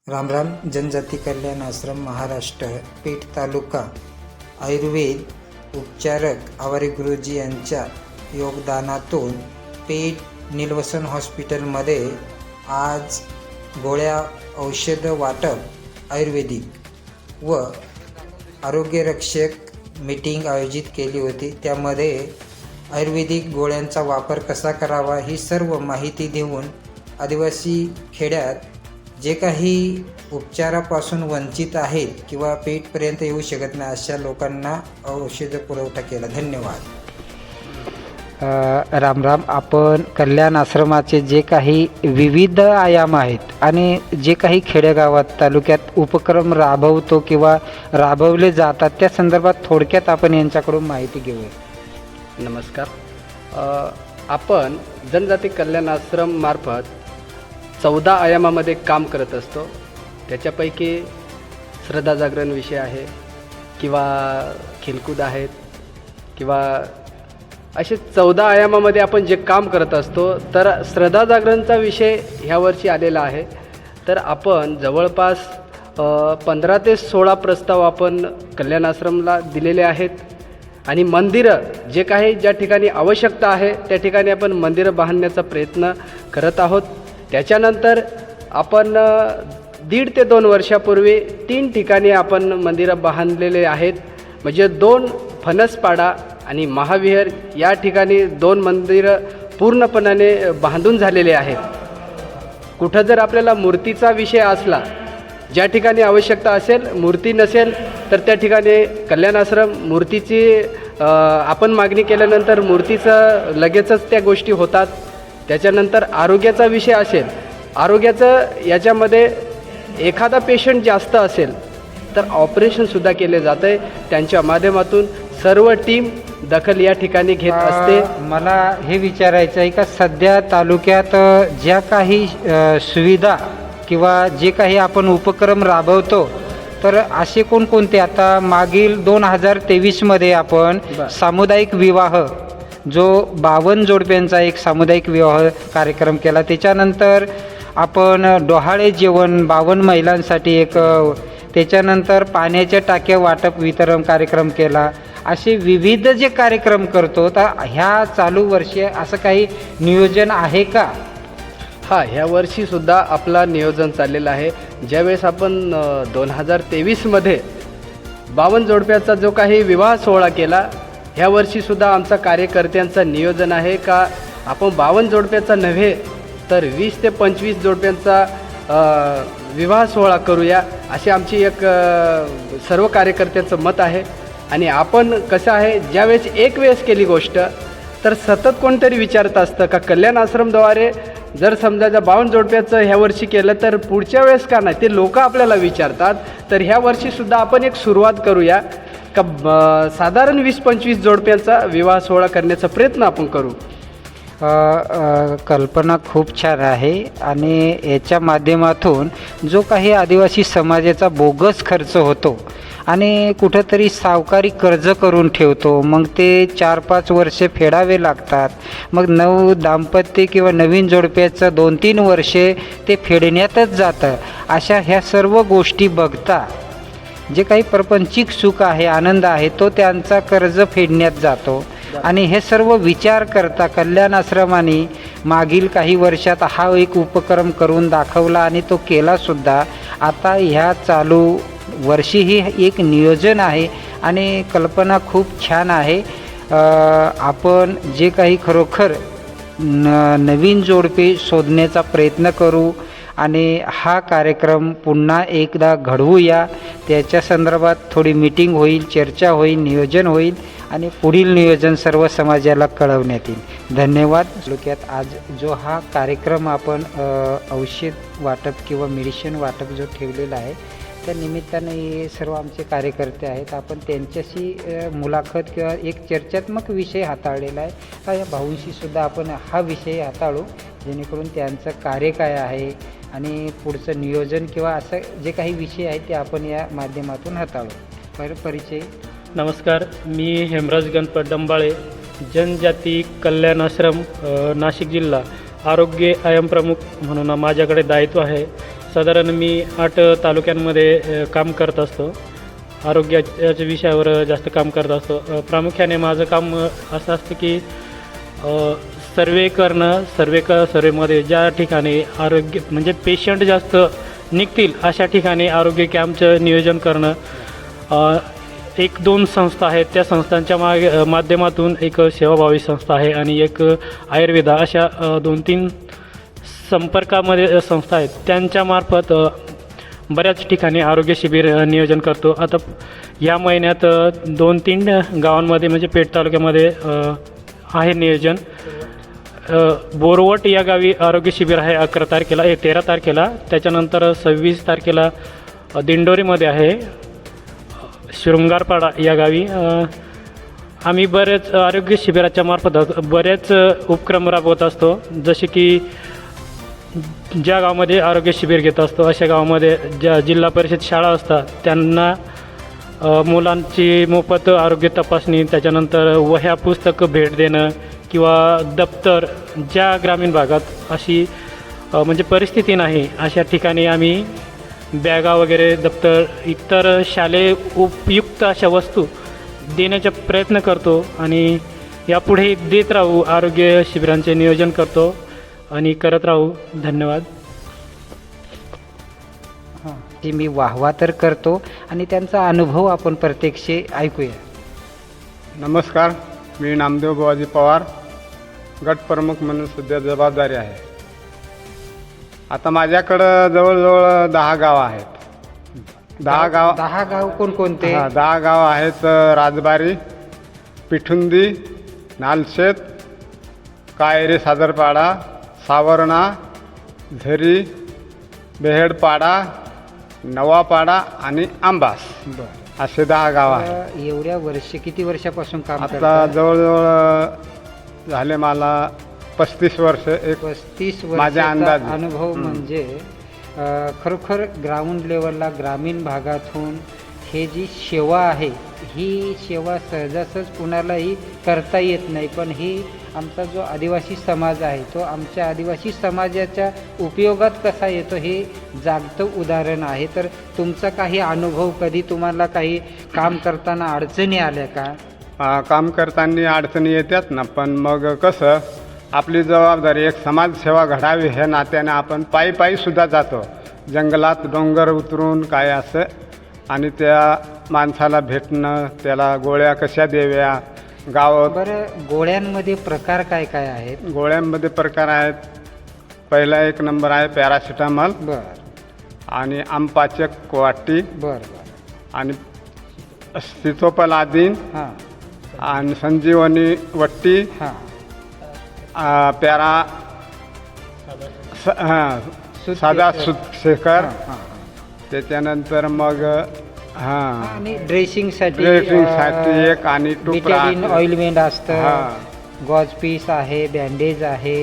रामराम. जनजाती कल्याण आश्रम महाराष्ट्र पेठ तालुका आयुर्वेद उपचारक आवारे गुरुजी यांच्या योगदानातून पेठ निलवसन हॉस्पिटलमध्ये आज गोळ्या औषध वाटप आयुर्वेदिक व आरोग्यरक्षक मीटिंग आयोजित केली होती. त्यामध्ये आयुर्वेदिक गोळ्यांचा वापर कसा करावा ही सर्व माहिती देऊन आदिवासी खेड्यात जे काही उपचारापासून वंचित आहेत किंवा पेटपर्यंत येऊ शकत नाही अशा लोकांना औषध पुरवठा केला. धन्यवाद. रामराम. आपण कल्याण आश्रमाचे जे काही विविध आयाम आहेत आणि जे काही खेडेगावात तालुक्यात उपक्रम राबवतो किंवा राबवले जातात त्या संदर्भात थोडक्यात आपण यांच्याकडून माहिती घेऊया. नमस्कार. आपण जनजाती कल्याण आश्रम मार्फत 14 आयामामध्ये काम करत असतो. त्याच्यापैकी श्रद्धा जागरण विषय आहे किंवा खेलकूद आहेत किंवा असे 14 आयामामध्ये आपण जे काम करत असतो. तर श्रद्धा जागरणचा विषय ह्या वर्षी आलेला आहे. तर आपण जवळपास 15 ते 16 प्रस्ताव आपण कल्याण आश्रमला दिलेले आहेत आणि मंदिरं जे काही ज्या ठिकाणी आवश्यकता आहे त्या ठिकाणी आपण मंदिरं बांधण्याचा प्रयत्न करत आहोत. त्याच्यानंतर आपण 1.5 ते 2 वर्षापूर्वी 3 ठिकाणी आपण मंदिरं बांधलेले आहेत. म्हणजे 2 फणसपाडा आणि महाविहार या ठिकाणी 2 मंदिरं पूर्णपणाने बांधून झालेले आहेत. कुठं जर आपल्याला मूर्तीचा विषय असला, ज्या ठिकाणी आवश्यकता असेल, मूर्ती नसेल तर त्या ठिकाणी कल्याण आश्रम मूर्तीची आपण मागणी केल्यानंतर मूर्तीचं लगेचच त्या गोष्टी होतात. त्याच्यानंतर आरोग्याचा विषय असेल, आरोग्याचं याच्यामध्ये एखादा पेशंट जास्त असेल तर ऑपरेशनसुद्धा केले जातं आहे. त्यांच्या माध्यमातून सर्व टीम दखल या ठिकाणी घेत असते. मला हे विचारायचं आहे का सध्या तालुक्यात ज्या काही सुविधा किंवा जे काही आपण उपक्रम राबवतो तर असे कोणकोणते? आता मागील 2023मध्ये आपण सामुदायिक विवाह जो 52 जोडप्यांचा एक सामुदायिक विवाह कार्यक्रम केला. त्याच्यानंतर आपण डोहाळे जेवण 52 महिलांसाठी एक, त्याच्यानंतर पाण्याच्या टाक्या वाटप वितरण कार्यक्रम केला. असे विविध जे कार्यक्रम करतो तर ह्या चालू वर्षी असं काही नियोजन आहे का? हां, ह्या वर्षीसुद्धा आपला नियोजन चाललेलं आहे. ज्यावेळेस आपण 2023मध्ये 52 जोडप्याचा जो काही विवाह सोहळा केला, ह्या वर्षीसुद्धा आमचा कार्यकर्त्यांचं नियोजन आहे का आपण 52 जोडप्याचा नव्हे तर 20 ते 25 जोडप्यांचा विवाह सोहळा करूया, अशी आमची एक सर्व कार्यकर्त्यांचं मत आहे. आणि आपण कसं आहे, ज्यावेळेस एक वेळेस केली गोष्ट तर सतत कोणतरी विचारत असतं का कल्याण आश्रमद्वारे जर समजा 52 जोडप्याचं ह्या वर्षी केलं तर पुढच्या वेळेस का नाही, ते लोक आपल्याला विचारतात. तर ह्या वर्षीसुद्धा आपण एक सुरुवात करूया का साधारण 20-25 जोडप्यांचा विवाह सोहळा करण्याचा प्रयत्न आपण करू. कल्पना खूप छान आहे आणि याच्या माध्यमातून जो काही आदिवासी समाजाचा बोगस खर्च होतो आणि कुठंतरी सावकारी कर्ज करून ठेवतो, मग ते 4-5 वर्षे फेडावे लागतात. मग दाम्पत्य किंवा नवीन जोडप्याचं 2-3 वर्षे ते फेडण्यातच जातं. अशा ह्या सर्व गोष्टी बघता जे काही प्रपंचिक सुख आहे, आनंद आहे, तो त्यांचा कर्ज फेडण्यात जातो. आणि हे सर्व विचार करता कल्याण आश्रमाने मागील काही वर्षात हा एक उपक्रम करून दाखवला आणि तो केलासुद्धा. आता ह्या चालू वर्षीही एक नियोजन आहे आणि कल्पना खूप छान आहे. आपण जे काही खरोखर नवीन जोडपे शोधण्याचा प्रयत्न करू आणि हा कार्यक्रम पुन्हा एकदा घडवूया. त्याच्या संदर्भात थोडी मीटिंग होईल, चर्चा होईल, नियोजन होईल आणि पुढील नियोजन सर्व समाजाला कळवण्यात येईल. धन्यवाद. तालुक्यात आज जो हा कार्यक्रम आपण औषध वाटप किंवा मेडिसिन वाटप जो ठेवलेला आहे त्या निमित्ताने हे सर्व आमचे कार्यकर्ते आहेत. आपण त्यांच्याशी मुलाखत किंवा एक चर्चात्मक विषय हाताळलेला आहे. या भाऊंशीसुद्धा आपण हा विषय हाताळू जेणेकरून त्यांचं कार्य काय आहे आणि पुढचं नियोजन किंवा असं जे काही विषय आहेत ते आपण या माध्यमातून हाताळू. परिचय. नमस्कार, मी हेमराज गणपत डंबाळे, जनजाती कल्याण आश्रम नाशिक जिल्हा आरोग्य आयाम प्रमुख म्हणून माझ्याकडे दायित्व आहे. साधारण मी 8 तालुक्यांमध्ये काम करत असतो. आरोग्याच्या विषयावर जास्त काम करत असतो. प्रामुख्याने माझं काम असं असतं की सर्वे करणं, सर्वेमध्ये ज्या ठिकाणी आरोग्य म्हणजे पेशंट जास्त निघतील अशा ठिकाणी आरोग्य कॅम्पचं नियोजन करणं. 1-2 संस्था आहेत, त्या संस्थांच्या माध्यमातून एक सेवाभावी संस्था आहे आणि एक आयुर्वेदा, अशा 2-3 संपर्कामध्ये संस्था आहेत. त्यांच्यामार्फत बऱ्याच ठिकाणी आरोग्य शिबिर नियोजन करतो. आता या महिन्यात 2-3 गावांमध्ये म्हणजे पेठ तालुक्यामध्ये आहे नियोजन. बोरवट या गावी आरोग्य शिबिर आहे 13 तारखेला. त्याच्यानंतर 26 तारखेला दिंडोरीमध्ये आहे. शृंगारपाडा या गावी आम्ही बरेच आरोग्य शिबिराच्या मार्फत बरेच उपक्रम राबवत असतो. जसे की ज्या गावामध्ये आरोग्य शिबिर घेत असतो अशा गावामध्ये ज्या जिल्हा परिषद शाळा असतात त्यांना मुलांची मोफत आरोग्य तपासणी, त्याच्यानंतर वह्या पुस्तकं भेट देणं किंवा दप्तर, ज्या ग्रामीण भागात अशी म्हणजे परिस्थिती नाही अशा ठिकाणी आम्ही बॅगा वगैरे, दप्तर, इतर शालेय उपयुक्त अशा वस्तू देण्याचा प्रयत्न करतो आणि यापुढे देत राहू. आरोग्य शिबिरांचे नियोजन करतो आणि करत राहू. धन्यवाद. ती मी वाहवा तर करतो आणि त्यांचा अनुभव आपण प्रत्यक्ष ऐकूया. नमस्कार, मी नामदेव बुवाजी पवार, गट प्रमुख म्हणून सध्या जबाबदारी आहे. आता माझ्याकडं जवळजवळ 10 गावं आहेत. 10 गाव कोणकोणते? 10 गाव आहेत. राजबारी, पिठुंदी, नालशेत, कायरे, सादरपाडा, सावरणा, झरी, बेहेडपाडा, नवापाडा आणि आंबास, असे 10 गाव आहेत. एवढ्या किती वर्षापासून काम आता जवळजवळ झाले मला 35 वर्ष. 35 माझ्या अंदाज अनुभव म्हणजे खरोखर ग्राउंड लेवलला, ग्रामीण भागातून हे जी सेवा आहे ही सेवा सहजासहज कुणालाही करता येत नाही. पण ही आमचा जो आदिवासी समाज आहे तो आमच्या आदिवासी समाजाच्या उपयोगात कसा येतो हे जागतं उदाहरण आहे. तर तुमचा काही अनुभव, कधी तुम्हाला काही काम करताना अडचणी आल्या का? काम करताना अडचणी येतात ना, पण मग कसं आपली जबाबदारी एक समाजसेवा घडावी ह्या नात्याने आपण पायी सुद्धा जातो. जंगलात डोंगर उतरून काय असं आणि त्या माणसाला भेटणं, त्याला गोळ्या कशा द्याव्या, गावात. बरं, गोळ्यांमध्ये प्रकार काय काय आहेत? गोळ्यांमध्ये प्रकार आहेत. पहिला 1 नंबर आहे पॅरासिटामॉल. बरं. आणि आमपाचक वाटी. बरं. आणि सिथोपलादीन. हां. आणि संजीवनी वट्टी. हां. साधा शेखर. हां. त्याच्यानंतर मग आणि ड्रेसिंगसाठी एक आणि बिटाडीन ऑइलमेंट असतं, गॉज पीस आहे, बँडेज आहे,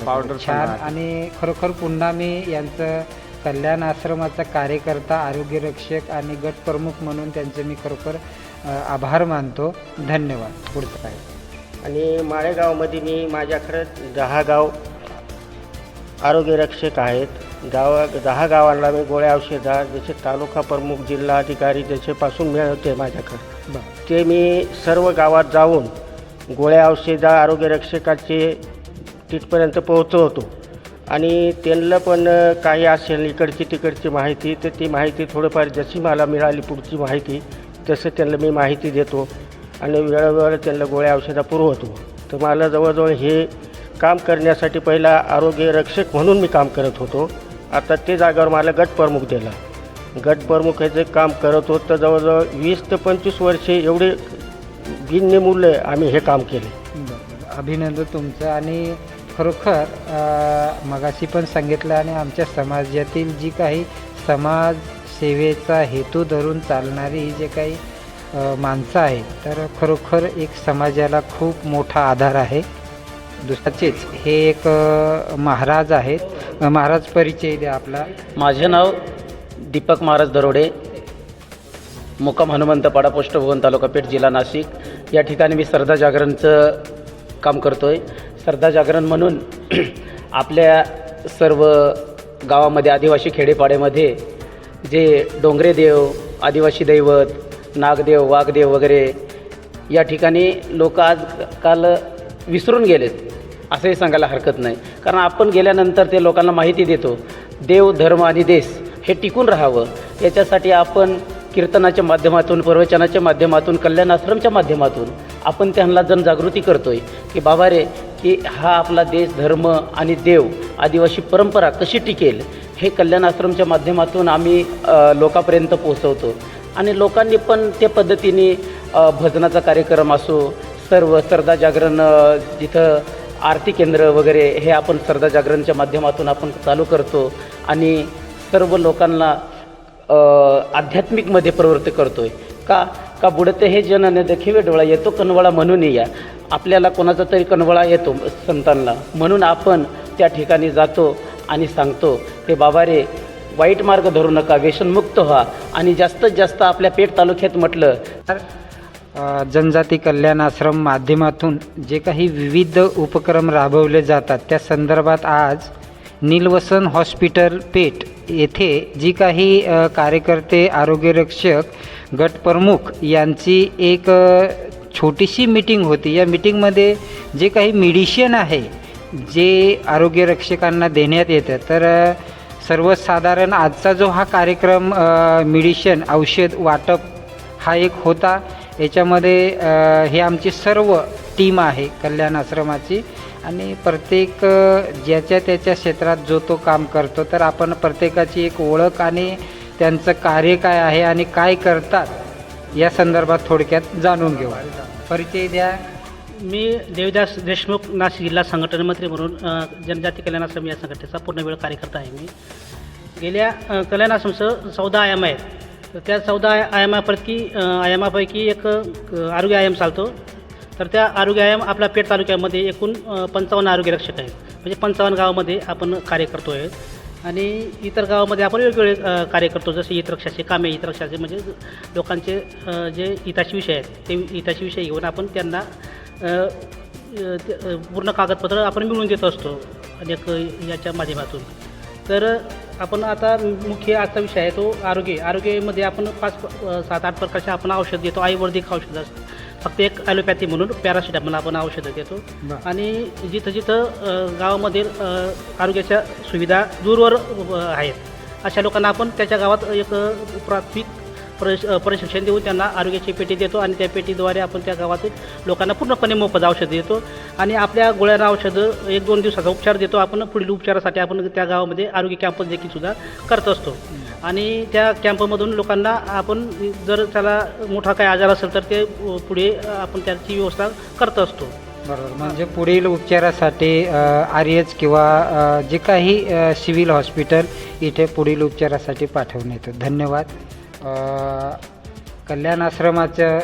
पावडर छान. आणि खरोखर पुन्हा मी यांचं कल्याण आश्रमाचा कार्यकर्ता, आरोग्य रक्षक आणि गट प्रमुख म्हणून त्यांचे मी खरोखर आभार मानतो. धन्यवाद. पुढचं काय? आणि माळेगावमध्ये मी माझ्याकडे 10 गाव आरोग्य रक्षक आहेत. 10 गावांना मी गोळ्या औषधा जसे तालुका प्रमुख, जिल्हा अधिकारी जसेपासून मिळवते माझ्याकडे, ते मी सर्व गावात जाऊन गोळ्या औषधं आरोग्य रक्षकाचे तिथपर्यंत पोहोचवतो. आणि त्यांना पण काही असेल इकडची तिकडची माहिती, तर ती माहिती थोडंफार जशी मला मिळाली पुढची माहिती तसं त्यांना मी माहिती देतो आणि वेळोवेळी त्यांना गोळ्या औषधं पुरवतो. तर मला जवळजवळ हे काम करण्यासाठी पहिला आरोग्य रक्षक म्हणून मी काम करत होतो. आता ते जागेवर मला गट प्रमुख दिला. गट प्रमुख हे जे काम करत होतं तर जवळजवळ 20 ते 25 वर्षे एवढे बिननिमूल्य आम्ही हे काम केले. अभिनंदन तुमचं. आणि खरोखर मगाशी पण सांगितलं, आणि आमच्या समाजातील जी काही समाज सेवेचा हेतू धरून चालणारी जे काही माणसं आहेत, तर खरोखर एक समाजाला खूप मोठा आधार आहे. दुसऱ्याचेच हे एक महाराज आहेत. महाराज, परिचय द्या आपला. माझे नाव दीपक महाराज दरोडे, मुक्काम हनुमंतपाडा, पोस्ट भुवन, तालुका पेठ, जिल्हा नाशिक. या ठिकाणी मी श्रद्धा जागरणचं काम करतो आहे. श्रद्धा जागरण म्हणून आपल्या सर्व गावामध्ये आदिवासी खेडेपाड्यामध्ये जे डोंगरे देव, आदिवासी दैवत, नागदेव, वाघदेव वगैरे या ठिकाणी लोक आजकाल विसरून गेलेत असंही सांगायला हरकत नाही. कारण आपण गेल्यानंतर ते लोकांना माहिती देतो देव, धर्म आणि देश हे टिकून राहावं याच्यासाठी आपण कीर्तनाच्या माध्यमातून, प्रवचनाच्या माध्यमातून, कल्याण आश्रमच्या माध्यमातून आपण त्यांना जनजागृती करतो आहे की बाबा रे, की हा आपला देश, धर्म आणि देव, आदिवासी परंपरा कशी टिकेल हे कल्याण आश्रमच्या माध्यमातून आम्ही लोकांपर्यंत पोहोचवतो. आणि लोकांनी पण त्या पद्धतीने भजनाचा कार्यक्रम असो, सर्व श्रद्धा जागरण, जिथं आरती केंद्र वगैरे हे आपण श्रद्धा जागरणच्या माध्यमातून आपण चालू करतो आणि सर्व लोकांना आध्यात्मिकमध्ये प्रवृत्त करतो आहे. का बुडते हे जन देखीवे डोळा येतो कनवळा म्हणून या. आपल्याला कोणाचा तरी कनवळा येतो संतांना, म्हणून आपण त्या ठिकाणी जातो आणि सांगतो की बाबा रे, वाईट मार्ग धरू नका, व्यसनमुक्त व्हा. आणि जास्तीत जास्त आपल्या पेठ तालुक्यात म्हटलं तर जनजाती कल्याण आश्रम माध्यमातून जे काही विविध उपक्रम राबवले जातात त्या संदर्भात आज नीलवसन हॉस्पिटल पेठ येथे जी काही कार्यकर्ते, आरोग्यरक्षक, गटप्रमुख यांची एक छोटीशी मीटिंग होती. या मीटिंगमध्ये जे काही मेडिसिन आहे जे आरोग्यरक्षकांना देण्यात येतं, तर सर्वसाधारण आजचा जो हा कार्यक्रम मेडिसिन, औषध वाटप हा एक होता. याच्यामध्ये हे आमची सर्व टीम आहे कल्याण आश्रमाची आणि प्रत्येक ज्याच्या त्याच्या क्षेत्रात जो तो काम करतो, तर आपण प्रत्येकाची एक ओळख आणि त्यांचं कार्य काय आहे आणि काय करतात या संदर्भात थोडक्यात जाणून घेऊ. परिचय द्या. मी देवदास देशमुख, नाशिक जिल्हा संघटन मंत्री म्हणून जनजाती कल्याण आश्रम या संघटनेचा पूर्णवेळ कार्यकर्ता आहे. मी गेल्या कल्याण आश्रमचं 14 आयाम आहेत. तर त्या 14 आयामापैकी एक आरोग्य आयाम चालतो. तर त्या आरोग्य आयाम आपल्या पेठ तालुक्यामध्ये एकूण 55 आरोग्यरक्षक आहेत. म्हणजे 55 गावामध्ये आपण कार्य करतो आहे आणि इतर गावामध्ये आपण वेगवेगळे कार्य करतो. जसे हितरक्षाचे कामे, हितरक्षाचे म्हणजे लोकांचे जे हिताचे विषय आहेत ते हिताचे विषय घेऊन आपण त्यांना पूर्ण कागदपत्र आपण मिळवून देत असतो अनेक याच्या माध्यमातून. तर आपण आता मुख्य आजचा विषय आहे तो आरोग्यामध्ये आपण 5-7-8 प्रकारचे आपण औषध देतो. आयुर्वेदिक औषध असतं, फक्त एक ॲलोपॅथी म्हणून पॅरासिटामॉल आपण औषधं देतो. आणि जिथं गावामध्ये आरोग्याच्या सुविधा दूरवर आहेत अशा लोकांना आपण त्याच्या गावात एक प्राथमिक प्रशिक्षण देऊन त्यांना आरोग्याची पेटी देतो आणि त्या पेटीद्वारे आपण त्या गावातील लोकांना पूर्णपणे मोफत औषध देतो. आणि आपल्या गोळ्यांना औषधं 1-2 दिवसाचा उपचार देतो. आपण पुढील उपचारासाठी आपण त्या गावामध्ये आरोग्य कॅम्प देखील सुद्धा करत असतो. आणि त्या कॅम्पमधून लोकांना आपण जर त्याला मोठा काही आजार असेल तर ते पुढे आपण त्याची व्यवस्था करत असतो. बरोबर. म्हणजे पुढील उपचारासाठी RH किंवा जे काही सिव्हिल हॉस्पिटल इथे पुढील उपचारासाठी पाठवण्यात येतो. धन्यवाद. कल्याण आश्रमाचं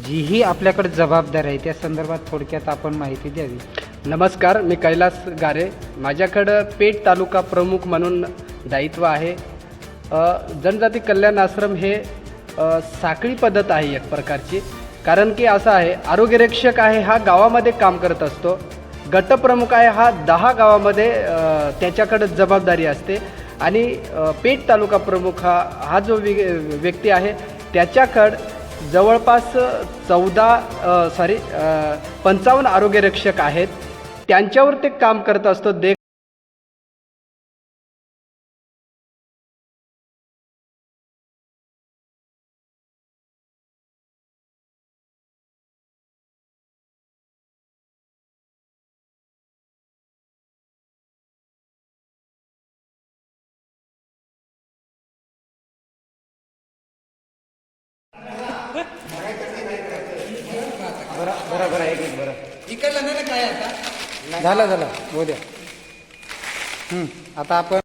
जीही आपल्याकडे जबाबदार आहे त्या संदर्भात थोडक्यात आपण माहिती द्यावी. नमस्कार, मी कैलास गारे. माझ्याकडं पेठ तालुका प्रमुख म्हणून दायित्व आहे. जनजाती कल्याण आश्रम हे साखळी पद्धत आहे एक प्रकारची. कारण की असं आहे, आरोग्यरक्षक आहे हा गावामध्ये काम करत असतो, गटप्रमुख आहे हा 10 गावामध्ये त्याच्याकडे जबाबदारी असते आणि पेठ तालुका प्रमुख हा जो व्यक्ती आहे त्याच्याकडं जवळपास 55 आरोग्यरक्षक आहेत. त्यांच्यावर ते काम करत असतो. झालं उद्या. आता आपण